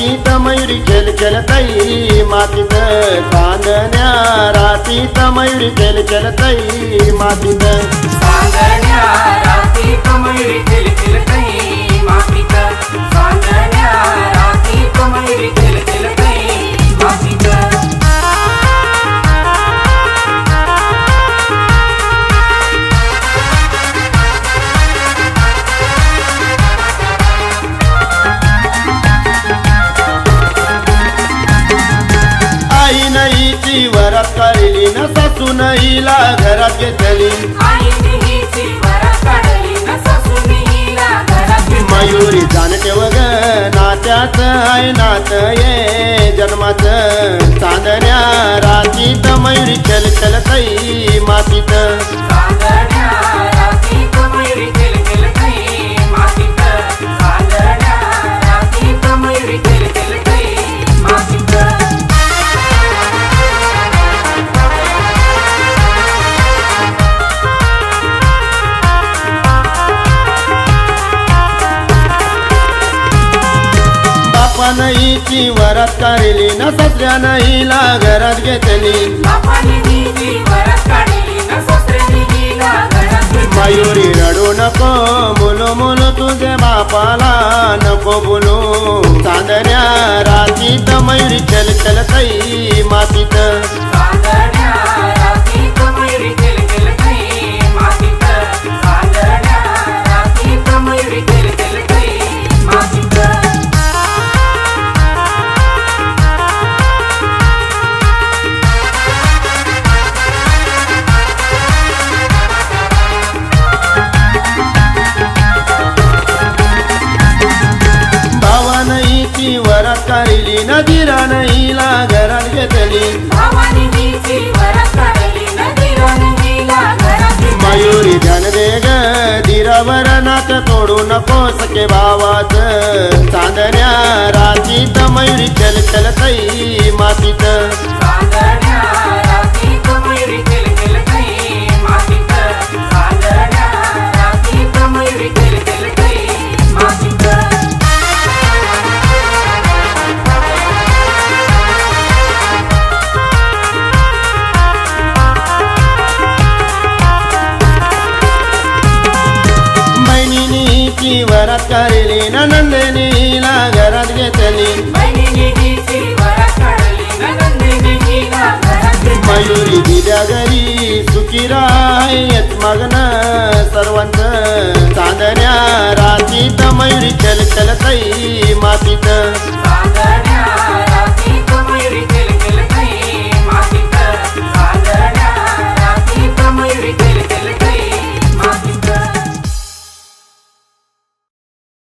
रातीत मयुरी खेळ खेळतई मातीत चांदण्या रातीत मयुरी खेळ खेळतई मातीत चांदण्या रातीत मयुरी खेळ खेळतई मातीत चांदण्या रातीत मयुरी खेळ खेळतई मातीत आई नाहीची वरात काढली न सासू नाहीला घरात घेतली आईने हिची वरात काढली न सासूने हिला घरात घेतली. मयुरी जाण ठेव ग नात्याच आहे नात ये जन्माच चांदण्या रातीत मयुरी खेळ खेळतई मातीत चांदण्या रातीत मयुरी खेळ खेळतई मातीत चांदण्या रातीत मयुरी खेळ खेळतई मातीत बापा नाहीची वरात काढली न सासऱ्या नाहीला घरात घेतली बापाने हिची वरात काढली न सासऱ्याने हिला घरात घेतली. मयुरी रडू नको बोलो बोलो तुझे बापाला नको बोलू चांदण्या रातीत मयुरी खेळ खेळतई मातीत चांदण्या रातीत मयुरी खेळ खेळतई मातीत चांदण्या रातीत मयुरी खेळ खेळतई मातीत भावा नाहीची वरात काढली न दिरा नाहीला घरात घेतली भावाने हिची वरात काढली न दिराने हिला घरात घेतली. मयुरी ध्यान दे ग दिरावर नात तोडू नको सखे भावाच चांदण्या रातीत मयुरी खेळ खेळतई मातीत चांदण्या रातीत मयुरी खेळ खेळतई मातीत चांदण्या रातीत मयुरी खेळ खेळतई मातीत बहिणीची वरात काढली न नंदिनीला घरात घेतली बहिणीने हिची वरात काढली न नंदिनी हिला घरात घेतली. मयुरी दिल्या घरी सुखी राहायत मागन सर्वांच चांदण्या